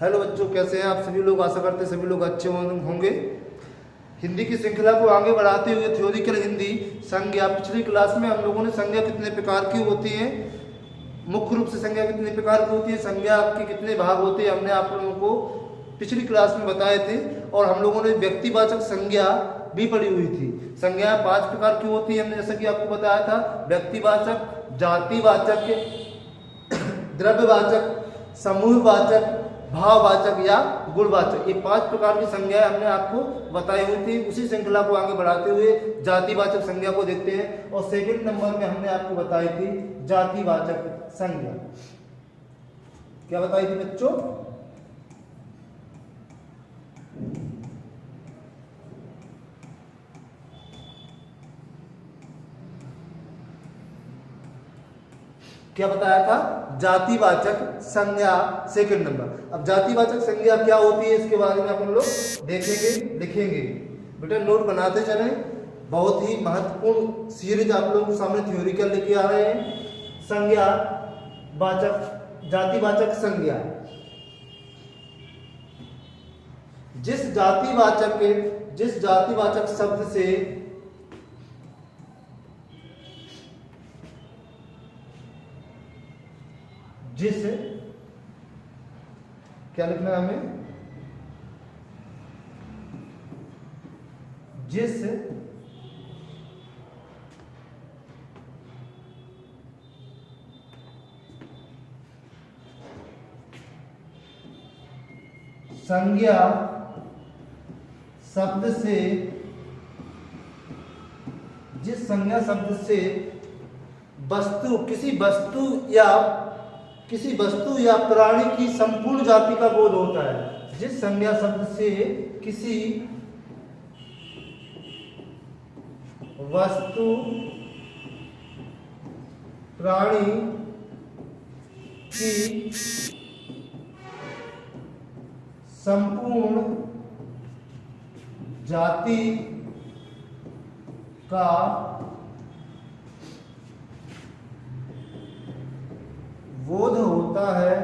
Hello बच्चों, कैसे हैं आप सभी लोग। आशा करते हैं सभी लोग अच्छे होंगे। हिंदी की श्रृंखला को आगे बढ़ाते हुए थ्योरिकल हिंदी संज्ञा, पिछली क्लास में हम लोगों ने संज्ञा कितने प्रकार की होती है, मुख्य रूप से संज्ञा कितने प्रकार की होती है, संज्ञा के कितने भाग होते हैं, हमने आप लोगों को पिछली क्लास में बताए थे। और हम लोगों ने व्यक्तिवाचक संज्ञा भी पढ़ी हुई थी। संज्ञा 5 प्रकार की होती है, हमने जैसा कि आपको बताया था। व्यक्तिवाचक, जातिवाचक, द्रव्यवाचक, समूहवाचक, भाववाचक या गुणवाचक, ये 5 प्रकार की संज्ञाएं हमने आपको बताई हुई थी। उसी श्रृंखला को आगे बढ़ाते हुए जातिवाचक संज्ञा को देखते हैं। और सेकंड नंबर में हमने आपको बताई थी जातिवाचक संज्ञा। क्या बताई थी बच्चों? क्या बताया था? जातिवाचक संज्ञा सेकंड नंबर। अब जातिवाचक संज्ञा क्या होती है इसके बारे में अपन लोग देखेंगे, लिखेंगे। बेटा नोट बनाते चलें, बहुत ही महत्वपूर्ण सीरीज आप लोगों के सामने थ्योरिकल लेके आ रहे हैं। संज्ञा वाचक, जातिवाचक संज्ञा, जिस जातिवाचक शब्द से क्या लिखना है हमें? जिस संज्ञा शब्द से, जिस संज्ञा शब्द से किसी वस्तु या प्राणी की संपूर्ण जाति का बोध होता है। जिस संज्ञा शब्द से किसी वस्तु, प्राणी की संपूर्ण जाति का बोध होता है,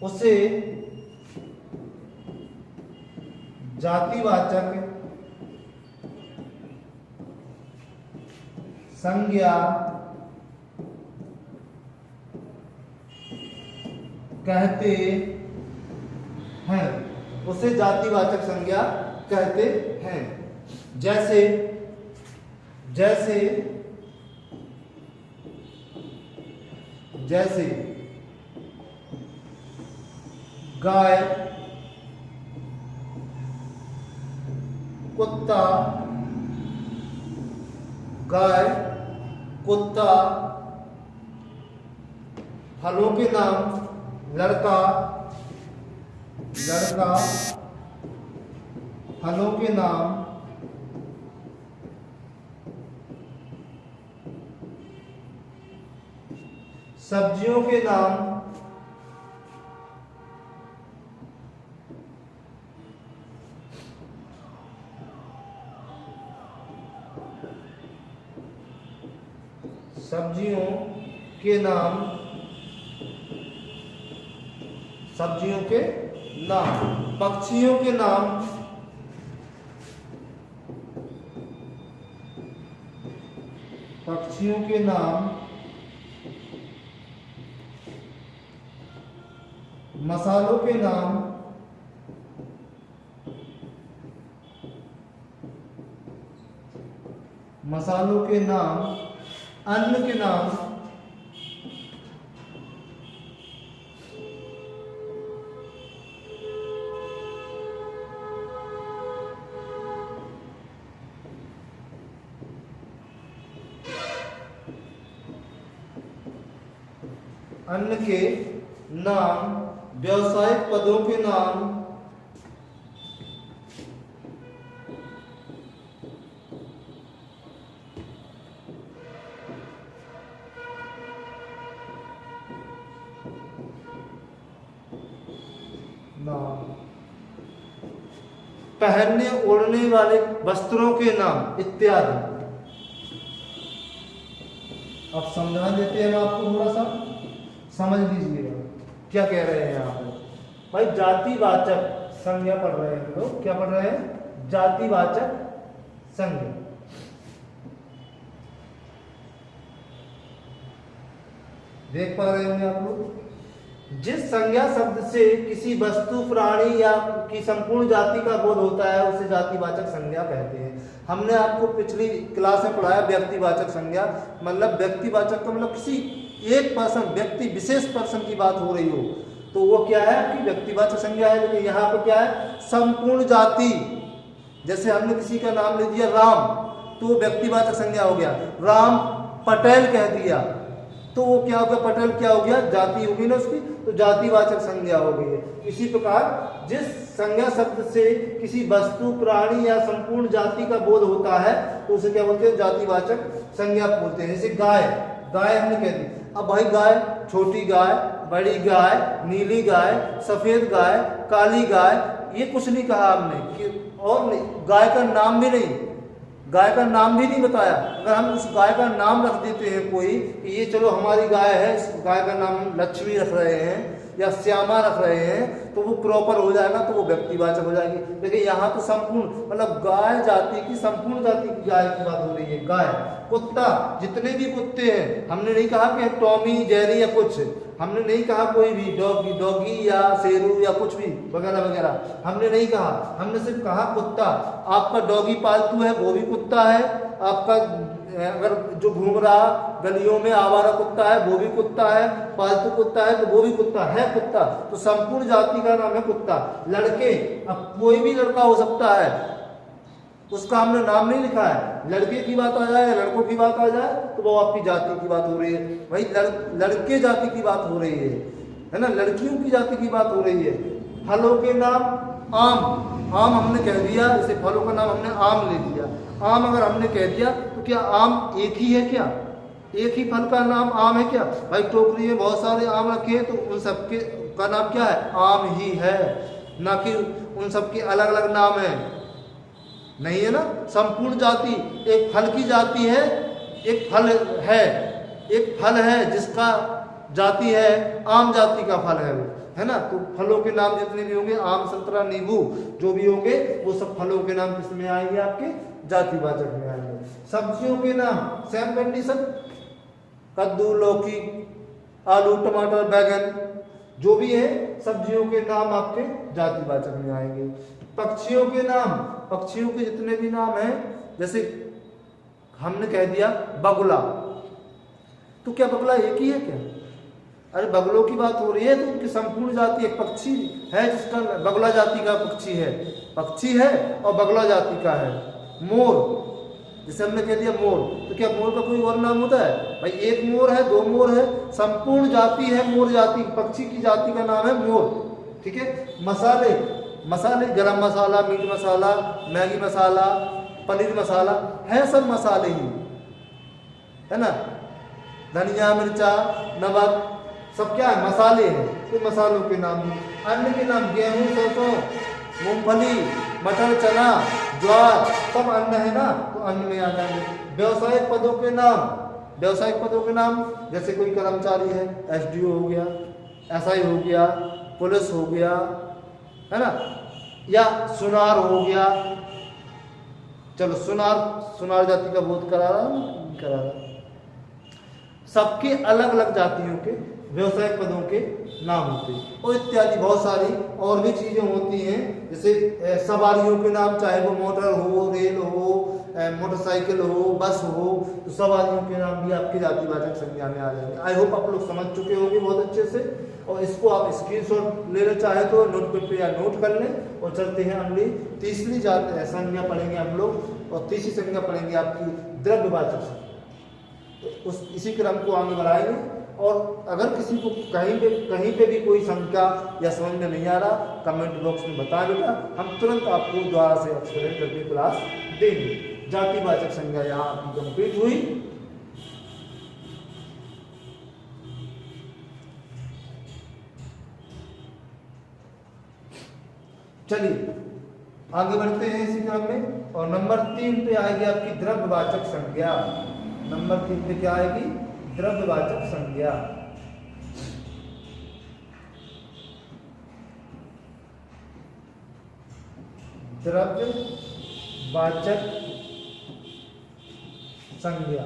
उसे जातिवाचक संज्ञा कहते हैं। उसे जातिवाचक संज्ञा कहते हैं। जैसे गाय, कुत्ता, फलों के नाम लड़का, फलों के नाम सब्जियों के नाम सब्जियों के नाम, पक्षियों के नाम मसालों के नाम अन्न के नाम व्यावसायिक पदों के नाम पहनने ओढ़ने वाले वस्त्रों के नाम इत्यादि। अब समझा देते हैं हम आपको थोड़ा सा। समझ लीजिएगा क्या कह रहे हैं यहाँ पे। भाई जातिवाचक संज्ञा पढ़ रहे हैं हम लोग, क्या पढ़ रहे हैं? जातिवाचक संज्ञा। देख पा रहे होंगे आप लोग, जिस संज्ञा शब्द से किसी वस्तु प्राणी या की संपूर्ण जाति का बोध होता है उसे जातिवाचक संज्ञा कहते हैं। हमने आपको पिछली क्लास में पढ़ाया व्यक्तिवाचक संज्ञा, मतलब व्यक्तिवाचक का मतलब किसी एक पर्सन, व्यक्ति विशेष पर्सन की बात हो रही हो तो वो क्या है कि व्यक्तिवाचक संज्ञा है। लेकिन यहाँ पर क्या है? संपूर्ण जाति। जैसे हमने किसी का नाम ले दिया राम तो व्यक्तिवाचक संज्ञा हो गया। राम पटेल कह दिया तो वो क्या हो गया? पटेल क्या हो गया? जाति होगी ना उसकी, तो जातिवाचक संज्ञा हो गई है। इसी प्रकार जिस संज्ञा शब्द से किसी वस्तु प्राणी या संपूर्ण जाति का बोध होता है तो उसे क्या बोलते हैं? जातिवाचक संज्ञा बोलते हैं। जैसे गाय, गाय हमने कह दी। अब भाई गाय, छोटी गाय, बड़ी गाय, नीली गाय, सफेद गाय, काली गाय, ये कुछ नहीं कहा हमने कि और नहीं, गाय का नाम भी नहीं, गाय का नाम भी नहीं बताया। अगर हम उस गाय का नाम रख देते हैं कोई कि ये चलो हमारी गाय है, इस गाय का नाम लक्ष्मी रख रहे हैं या श्यामा रख रहे हैं तो वो प्रॉपर हो जाएगा, तो वो व्यक्तिवाचक हो जाएगी। देखिए यहाँ तो संपूर्ण मतलब गाय जाति की, संपूर्ण जाति की गाय की बात हो रही है। गाय, कुत्ता, जितने भी कुत्ते हैं, हमने नहीं कहा कि टॉमी, जेरी या कुछ, हमने नहीं कहा कोई भी डॉगी, डॉगी या शेरू या कुछ भी वगैरह वगैरह, हमने नहीं कहा। हमने सिर्फ कहा कुत्ता। आपका डॉगी पालतू है वो भी कुत्ता है, आपका अगर जो घूम रहा गलियों में आवारा कुत्ता है वो भी कुत्ता है, पालतू कुत्ता है तो वो भी कुत्ता है। कुत्ता तो संपूर्ण जाति का नाम है कुत्ता। लड़के, अब कोई भी लड़का हो सकता है, उसका हमने नाम नहीं लिखा है। लड़के की बात आ जाए, लड़कों की बात आ जाए तो वो आपकी जाति की बात हो रही है। भाई लड़के जाति की बात हो रही है ना, लड़कियों की जाति की बात हो रही है। फलों के नाम आम, आम हमने कह दिया, जैसे फलों का नाम हमने आम ले लिया। आम अगर हमने कह दिया तो क्या आम एक ही है? क्या एक ही फल का नाम आम है क्या? भाई टोकरी में बहुत सारे आम रखे हैं तो उन सबके का नाम क्या है? आम ही है, ना कि उन सबके अलग अलग नाम है, नहीं है ना। संपूर्ण जाति एक फल की जाति है, एक फल है, एक फल है जिसका जाति है आम जाति का फल है वो, है ना। तो फलों के नाम जितने भी होंगे, आम, संतरा, नींबू जो भी होंगे वो सब फलों के नाम किस में आएंगे? आपके जातिवाचक में आएंगे। सब्जियों के नाम सेम कंडीशन, कद्दू, लौकी, आलू, टमाटर, बैगन, जो भी है सब्जियों के नाम आपके जातिवाचक में आएंगे। पक्षियों के नाम, पक्षियों के जितने भी नाम हैं, जैसे हमने कह दिया बगुला, तो क्या बगुला एक ही है क्या? अरे बगुलों की बात हो रही है तो उनकी संपूर्ण जाति एक पक्षी है जिसका बगुला जाति का पक्षी है, पक्षी है और बगुला जाति का है। मोर, जैसे हमने कह दिया मोर, तो क्या मोर का कोई और नाम होता है? भाई एक मोर है, दो मोर है, संपूर्ण जाति है मोर जाति, पक्षी की जाति का नाम है मोर। ठीक है। मसाले, मसाले गरम मसाला, मीट मसाला, मैगी मसाला, पनीर मसाला, है सब मसाले ही, है ना। धनिया, मिर्चा, नमक, सब क्या है? मसाले हैं। तो मसालों के नाम। अन्न के नाम गेहूं, सरसों, मूंगफली, मटर, चना, ज्वार, सब अन्न है ना, तो अन्न में आ जाएंगे। व्यवसायिक पदों के नाम, व्यवसायिक पदों के नाम जैसे कोई कर्मचारी है, एसडीओ हो गया, एसआई हो गया, पुलिस हो गया, है ना, या सुनार हो गया। चलो सुनार, सुनार जाति का बोध करा रहा। सबके अलग अलग जातियों के व्यवसायिक पदों के नाम होते हैं और इत्यादि बहुत सारी और भी चीजें होती हैं। जैसे सवारियों के नाम, चाहे वो मोटर हो, रेल हो, मोटरसाइकिल हो, बस हो, तो सवारियों के नाम भी आपके जातिवाचक संज्ञा में आ जाएंगे। आई होप आप लोग समझ चुके होंगे बहुत अच्छे से, और इसको आप स्क्रीनशॉट लेना चाहे तो नोटपैड पे या नोट कर लें। और चलते हैं अगली तीसरी संज्ञा पढ़ेंगे हम लोग, और तीसरी संज्ञा पढ़ेंगे आपकी द्रव्यवाचक संज्ञा। तो उस इसी क्रम को आगे बढ़ाएंगे। और अगर किसी को कहीं पे भी कोई शंका या समझ में नहीं आ रहा, कमेंट बॉक्स में बता देगा, हम तुरंत आपको द्वारा से एक्सप्लेन करके क्लास देंगे। जातिवाचक संज्ञा यहाँ आपकी कंप्लीट हुई। चलिए आगे बढ़ते हैं इसी क्रम में, और नंबर 3 पे आएगी आपकी द्रव्यवाचक संज्ञा। नंबर 3 पे क्या आएगी? द्रव्यवाचक संज्ञा। द्रव्यवाचक संज्ञा।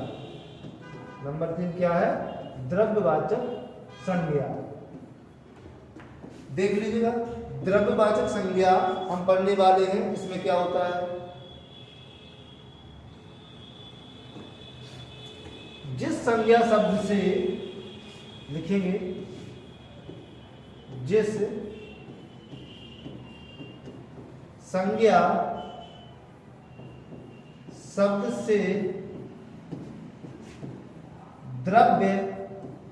नंबर 3 क्या है? द्रव्यवाचक संज्ञा। देख लीजिएगा, द्रव्यवाचक संज्ञा हम पढ़ने वाले हैं। इसमें क्या होता है? जिस संज्ञा शब्द से लिखेंगे, जिस संज्ञा शब्द से द्रव्य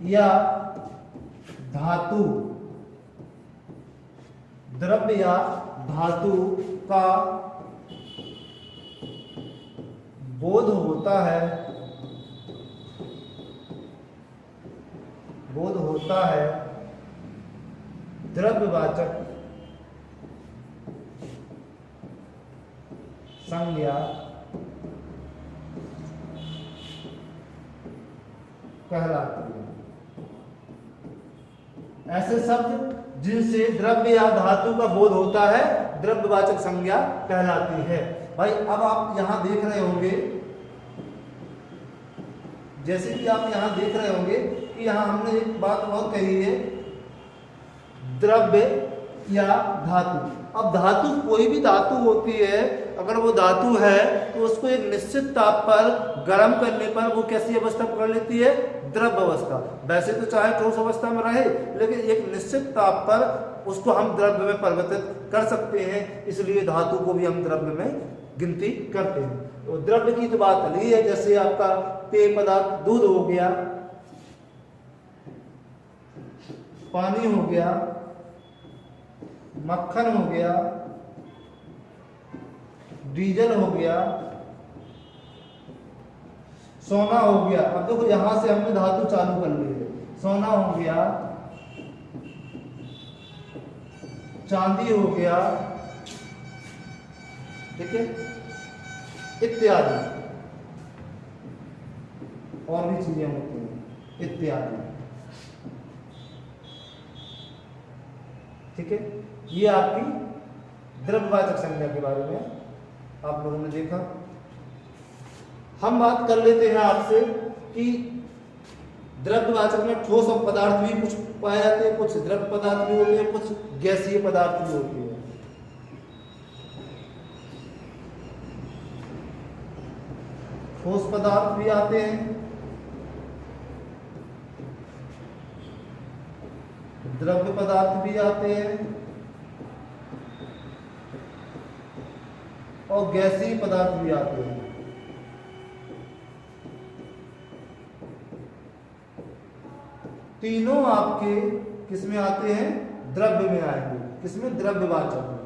या धातु का बोध होता है, द्रव्यवाचक संज्ञा कहलाती है। ऐसे शब्द जिनसे द्रव्य या धातु का बोध होता है द्रव्यवाचक संज्ञा कहलाती है। भाई अब आप यहां देख रहे होंगे, जैसे कि आप यहां देख रहे होंगे कि यहां हमने एक बात और कही है, द्रव्य या धातु। अब धातु कोई भी धातु होती है, अगर वो धातु है तो उसको एक निश्चित ताप पर गर्म करने पर वो कैसी अवस्था पकड़ लेती है? द्रव्य अवस्था। वैसे तो चाहे ठोस अवस्था में रहे, लेकिन एक निश्चित ताप पर उसको हम द्रव्य में परिवर्तित कर सकते हैं, इसलिए धातु को भी हम द्रव्य में गिनती करते हैं। तो द्रव्य की तो बात अलग है, जैसे आपका पेय पदार्थ दूध हो गया, पानी हो गया, मक्खन हो गया, डीजल हो गया, सोना हो गया। अब देखो यहां से हमने धातु चालू कर ली है। सोना हो गया, चांदी हो गया, ठीक है, इत्यादि और भी चीजें होती हैं इत्यादि, ठीक है। ये आपकी द्रव्यवाचक संज्ञा के बारे में आप लोगों ने देखा। हम बात कर लेते हैं आपसे कि द्रव्यवाचक में ठोस और पदार्थ भी कुछ पाए जाते हैं, कुछ द्रव्य पदार्थ भी होते हैं, कुछ गैसीय पदार्थ भी होते हैं। ठोस पदार्थ भी आते हैं, द्रव्य पदार्थ भी आते हैं और गैसीय पदार्थ भी आते हैं। तीनों आपके किसमें आते हैं? द्रव्य में आएंगे। किसमें? द्रव्यवाचक में।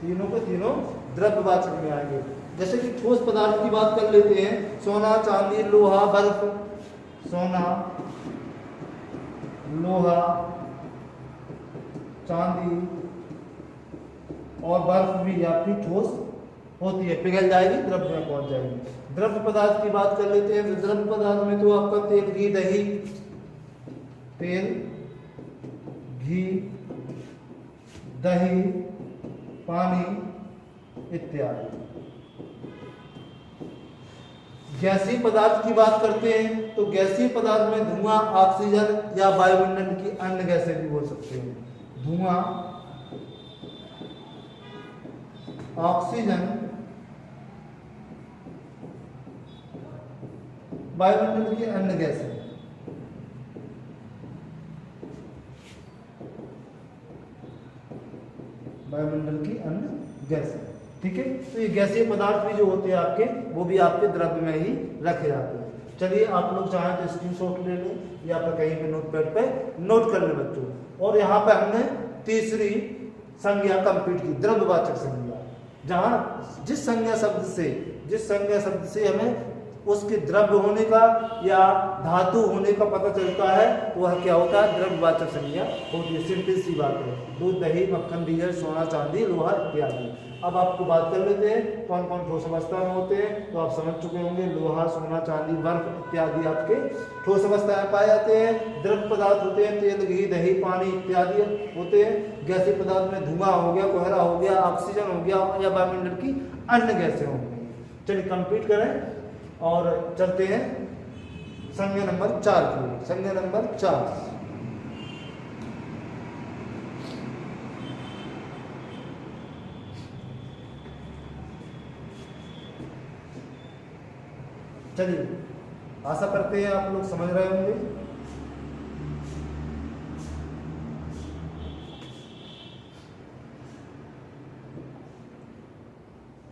तीनों के तीनों द्रव्यवाचक में आएंगे। जैसे कि ठोस पदार्थ की बात कर लेते हैं, सोना, चांदी, लोहा, बर्फ। सोना, लोहा, चांदी और बर्फ भी आपकी ठोस होती है, पिघल जाएगी, द्रव्य में पहुंच जाएगी। द्रव्य पदार्थ की बात कर लेते हैं, तो द्रव्य पदार्थ में तो आपका तेल, घी, दही, तेल, घी, दही, पानी इत्यादि। गैसीय पदार्थ की बात करते हैं तो गैसीय पदार्थ में धुआं, ऑक्सीजन या वायुमंडल की अन्य गैसें भी बोल सकते हैं। धुआं, ऑक्सीजन, वायुमंडल की अन्य गैसें। वायुमंडल की अन्य गैसें, ठीक है। तो ये गैसीय पदार्थ भी जो होते हैं आपके, वो भी आपके द्रव्य में ही रखे जाते हैं। चलिए आप लोग चाहें तो स्क्रीनशॉट ले लें या फिर कहीं पे नोटपैड पे नोट कर लें बच्चों। और यहाँ पे हमने तीसरी संज्ञा कंप्लीट की, द्रव्यवाचक संज्ञा, जहाँ जिस संज्ञा शब्द से हमें उसके द्रव्य होने का या धातु होने का पता चलता है, वह क्या होता है? द्रव्यवाचक संज्ञा होती है। सिंपल सी बात है, दूध, दही, मक्खन, डीजल, सोना, चांदी, लोहा इत्यादि। अब आपको बात कर लेते हैं कौन कौन ठोस अवस्था में होते हैं, तो आप समझ चुके होंगे। लोहा, सोना, चांदी, बर्फ इत्यादि आपके ठोस अवस्था में पाए जाते हैं। द्रव्य पदार्थ होते हैं, तेल, घी, दही, पानी इत्यादि होते हैं। गैसीय पदार्थ में धुआं हो गया, कोहरा हो गया, ऑक्सीजन हो गया या वायुमंडल की अन्य गैसें होंगी। चलिए कंप्लीट करें और चलते हैं संज्ञा नंबर 4 की। संज्ञा नंबर 4, चलिए आशा करते हैं आप लोग समझ रहे होंगे।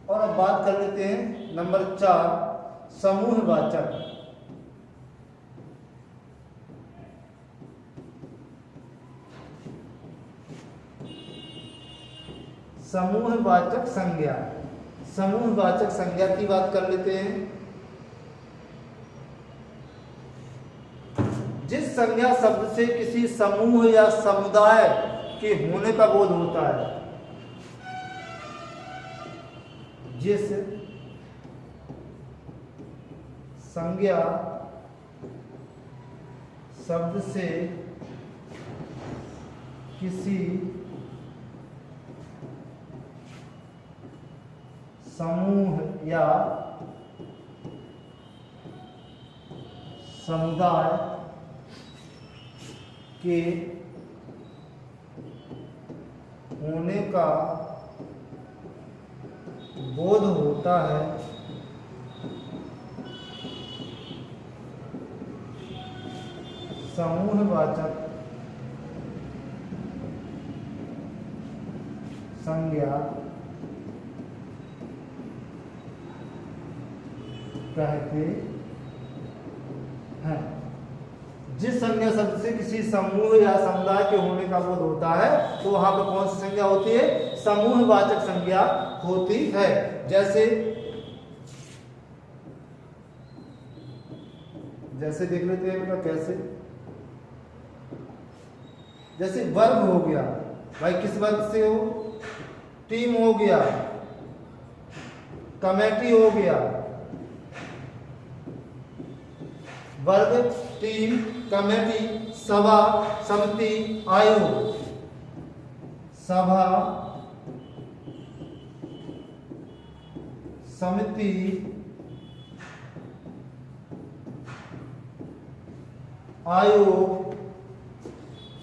और अब बात कर लेते हैं नंबर 4, समूहवाचक। समूहवाचक संज्ञा। समूहवाचक संज्ञा की बात कर लेते हैं। जिस संज्ञा शब्द से किसी समूह या समुदाय के होने का बोध होता है, जिस संज्ञा शब्द से किसी समूह या समुदाय के होने का बोध होता है, समूहवाचक संज्ञा कहते हैं। जिस संज्ञा शब्द से किसी समूह या समुदाय के होने का बोध होता है तो वहां पर कौन सी संज्ञा होती है? समूहवाचक संज्ञा होती है। जैसे देख लेते हैं बेटा कैसे। जैसे वर्ग हो गया, भाई किस वर्ग से हो? टीम हो गया, कमेटी हो गया। वर्ग, टीम, कमेटी, सभा, समिति, आयोग। सभा, समिति, आयोग,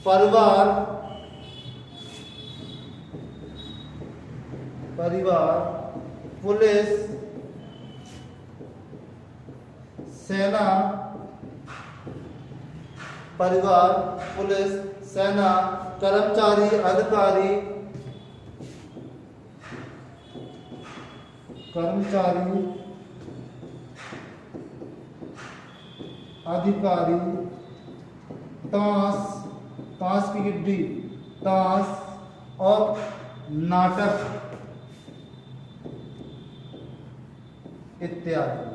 परिवार, पुलिस, सेना, परिवार, पुलिस, सेना, कर्मचारी, अधिकारी, ताश की गिड्डी, ताश और नाटक इत्यादि।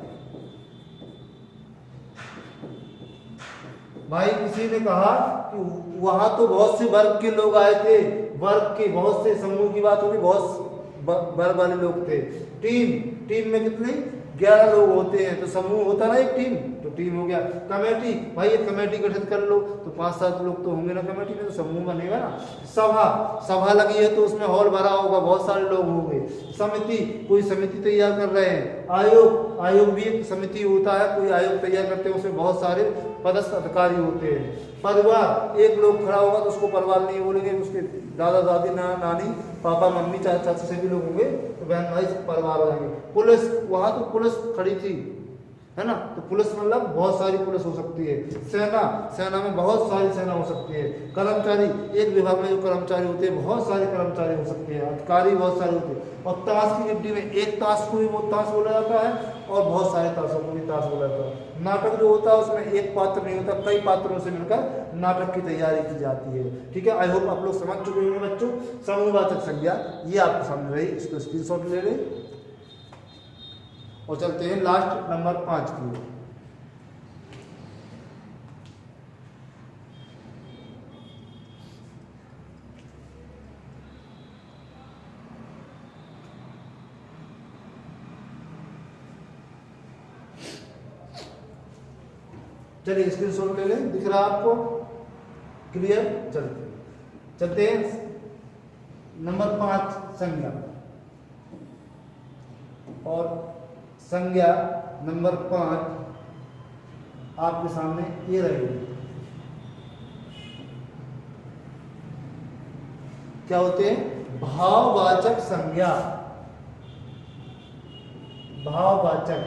भाई किसी ने कहा कि वहां तो बहुत से वर्ग के लोग आए थे, वर्ग के बहुत से समूह की बात होगी, बहुत वर्ग वाले लोग थे। टीम में कितने? 11 लोग होते हैं, तो समूह होता ना एक टीम, तो टीम हो गया। कमेटी, भाई एक कमेटी गठित कर लो तो 5-7 लोग तो होंगे ना कमेटी में, तो समूह बनेगा ना। सभा लगी है तो उसमें हॉल भरा होगा, बहुत सारे लोग होंगे। समिति, कोई समिति तैयार कर रहे हैं। आयोग भी एक समिति होता है, कोई आयोग तैयार करते हैं, उसमें बहुत सारे पदस्थ अधिकारी होते हैं। परिवार, एक लोग खड़ा होगा तो उसको परिवार नहीं बोलेंगे, उसके दादा दादी, नानी, पापा, मम्मी, चाचा, चाची सभी लोग होंगे, तो बहन भाई परिवार हो जाएंगे। पुलिस, वहां तो पुलिस खड़ी थी, है ना, तो पुलिस मतलब बहुत सारी पुलिस हो सकती है। सेना में बहुत सारी सेना हो सकती है। कर्मचारी, एक विभाग में जो कर्मचारी होते हैं बहुत सारे कर्मचारी हो सकते हैं। अधिकारी बहुत सारे होते हैं। और ताश की गिड्डी में एक ताश को भी वो ताश बोला जाता है और बहुत सारे ताशों को भी ताश बोला जाता है। नाटक जो होता है उसमें एक पात्र नहीं होता, कई पात्रों से मिलकर नाटक की तैयारी की जाती है। ठीक है, आई होप आप लोग समझ चुके होंगे बच्चों। समूहवाचक संज्ञा ये आपको समझ रही, इसको स्क्रीनशॉट ले लें और चलते हैं लास्ट नंबर 5 की। चलिए स्क्रीनशॉट ले लें, दिख रहा है आपको? क्लियर? चलते हैं नंबर 5 संज्ञा, और संज्ञा नंबर 5 आपके सामने ये रहेगी। क्या होते हैं? भाववाचक संज्ञा, भाववाचक,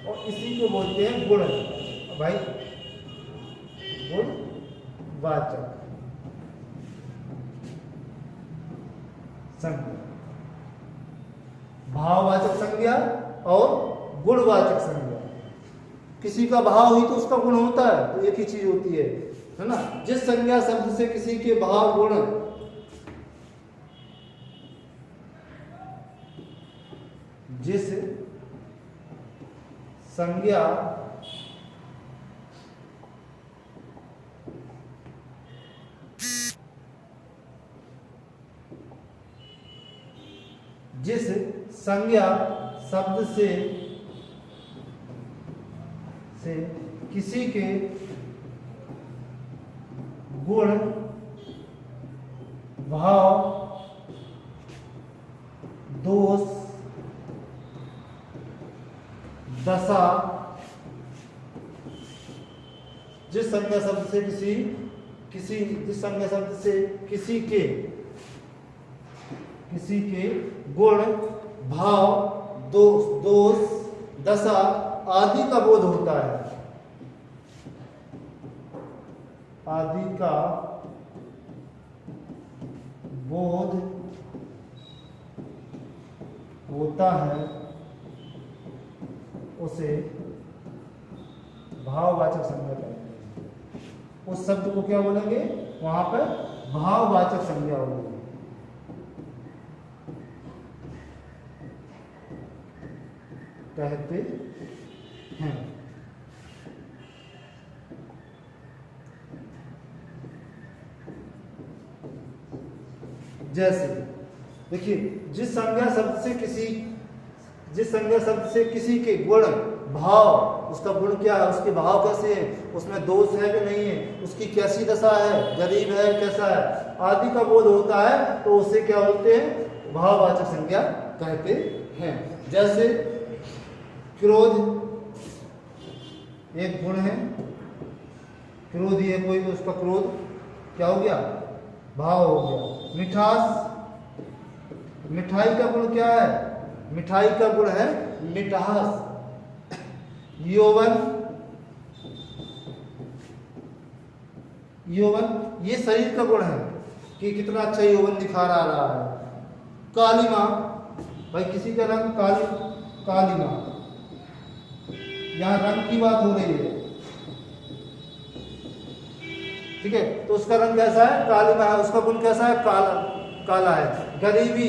और इसी को बोलते हैं गुण। भाई गुणवाचक संज्ञा, भाववाचक संज्ञा और गुणवाचक संज्ञा। किसी का भाव ही तो उसका गुण होता है, तो एक ही चीज होती है ना। जिस संज्ञा शब्द से किसी के भाव गुण, जिस संज्ञा जिस संज्ञा शब्द से किसी के गुण, भाव, दोष, दशा, जिस संज्ञा शब्द से जिस संज्ञा शब्द से किसी के गुण, भाव, दोष, दशा आदि का बोध होता है, आदि का बोध होता है, उसे भाववाचक संज्ञा कहते हैं। उस शब्द को क्या बोलेंगे? वहां पर भाववाचक संज्ञा होगी। कहते हैं। जैसे देखिए, जिस संज्ञा शब्द से किसी के गुण, भाव, उसका गुण क्या है, उसके भाव कैसे है, उसमें दोष है कि नहीं है, उसकी कैसी दशा है, गरीब है कैसा है, आदि का बोध होता है, तो उसे क्या बोलते हैं? भाववाचक संज्ञा कहते हैं। जैसे क्रोध एक गुण है, क्रोधी है कोई, तो उसका क्रोध क्या हो गया? भाव हो गया। मिठास, मिठाई का गुण क्या है? मिठाई का गुण है मिठास। यौवन, ये शरीर का गुण है कि कितना अच्छा यौवन निखार आ रहा है। कालिमा, भाई किसी का रंग कालिमा, यहां रंग की बात हो रही है, ठीक है, तो उसका रंग कैसा है? कालिमा है। उसका गुण कैसा है? काला है। गरीबी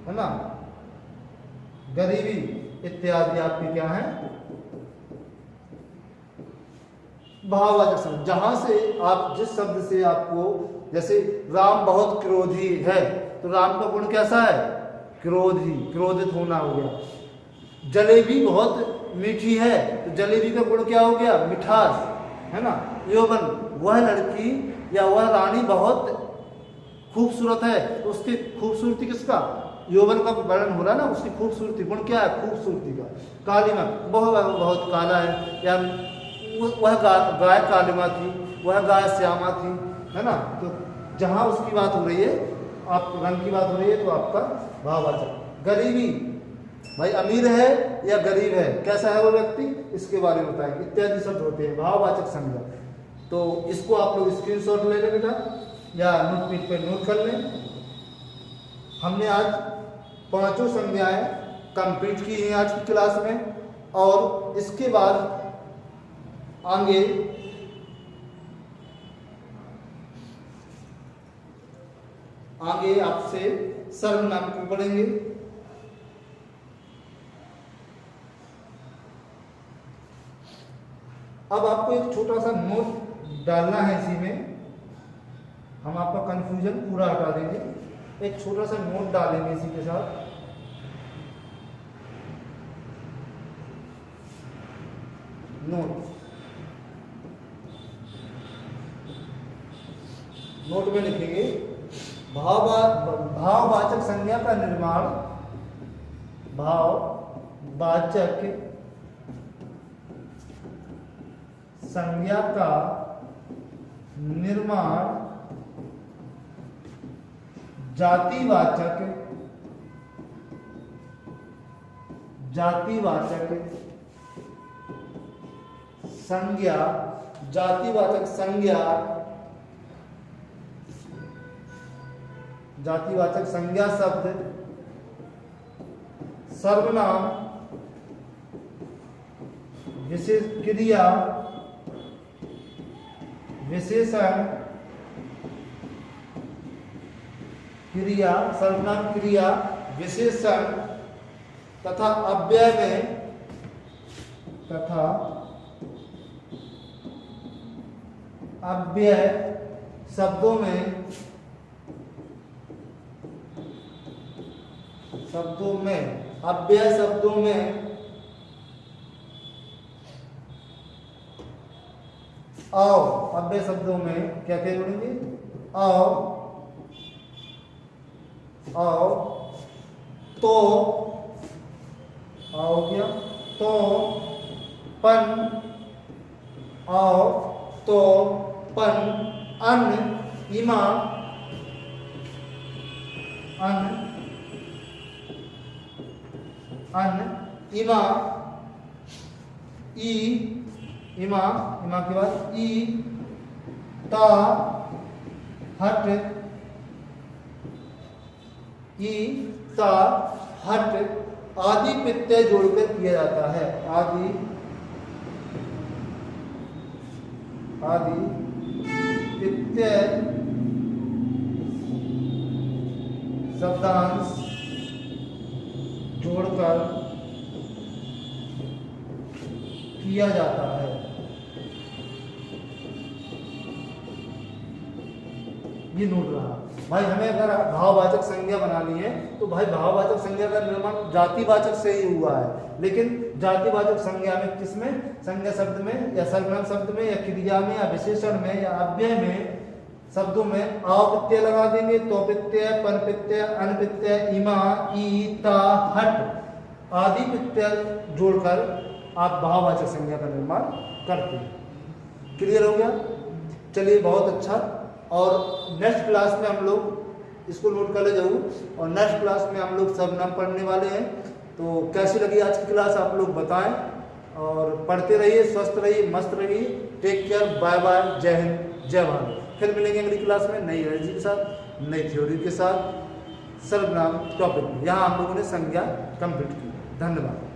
है ना, गरीबी इत्यादि आपके क्या है? भाववाचक शब्द। जहां से आप जिस शब्द से आपको, जैसे राम बहुत क्रोधी है, तो राम का गुण कैसा है? क्रोधी, क्रोधित होना हो गया। जलेबी बहुत मीठी है, तो जलेबी का गुण क्या हो गया? मिठास, है ना। यौवन, वह लड़की या वह रानी बहुत खूबसूरत है, तो उसकी खूबसूरती किसका? यौवन का वर्णन हो रहा है ना, उसकी खूबसूरती, गुण क्या है? खूबसूरती का। कालिमा, बहुत काला है, या वह गाय कालिमा थी, वह गाय श्यामा थी, है ना। तो जहां उसकी बात हो रही है, आप रंग की बात हो रही है, तो आपका भाववाचक। गरीबी, भाई अमीर है या गरीब है, कैसा है वो व्यक्ति, इसके बारे में बताएंगे। इत्यादि शब्द होते हैं भाववाचक संज्ञा। तो इसको आप लोग स्क्रीनशॉट ले लें बेटा, या नोटपैड पे नोट कर लें। हमने आज 5 संज्ञाएं कंप्लीट की हैं आज की क्लास में, और इसके बाद आगे आपसे सर्वनाम को पढ़ेंगे। अब आपको एक छोटा सा नोट डालना है, इसी में हम आपका कंफ्यूजन पूरा हटा देंगे। एक छोटा सा नोट डालेंगे इसी के साथ। नोट, नोट में लिखेंगे भाववाचक संज्ञा का निर्माण, भाववाचक संज्ञा का निर्माण जातिवाचक संज्ञा, जातिवाचक संज्ञा शब्द, सर्वनाम, विशेष क्रिया, विशेषण, सर्वनाम क्रिया, विशेषण तथा अव्यय शब्दों में अव्यय शब्दों में अव्यय शब्दों में क्या क्या जोड़ेंगे? तो हो गया, तो पन, तो पन, अन, इमा, इमा के बाद ई, ता, हट, आदि प्रत्यय जोड़कर किया जाता है। आदि प्रत्यय शब्दांश जोड़कर किया जाता है। ये नोट रहा भाई। हमें अगर भाववाचक संज्ञा बनानी है तो भाई भाववाचक संज्ञा का निर्माण जातिवाचक से ही हुआ है, लेकिन जातिवाचक संज्ञा में किसमें? संज्ञा शब्द में या सर्वनाम शब्द में या क्रिया में या विशेषण में या अव्यय में शब्दों में आव प्रत्यय लगा देंगे, तो प्रत्यय, पन प्रत्यय, अन प्रत्यय, इमा, ई, ता, हट आदि प्रत्यय जोड़कर आप भाववाचक संज्ञा का निर्माण करते हैं। क्लियर हो गया? चलिए, बहुत अच्छा। और नेक्स्ट क्लास में हम लोग इसको नोट कर ले जाऊँ, और नेक्स्ट क्लास में हम लोग सर्वनाम पढ़ने वाले हैं। तो कैसी लगी आज की क्लास आप लोग बताएं, और पढ़ते रहिए, स्वस्थ रहिए, मस्त रहिए। टेक केयर, बाय बाय, जय हिंद, जय भारत। फिर मिलेंगे अगली क्लास में नई एनर्जी के साथ, नई थ्योरी के साथ, सर्वनाम टॉपिक में। यहाँ हम लोगों ने संज्ञा कंप्लीट की। धन्यवाद।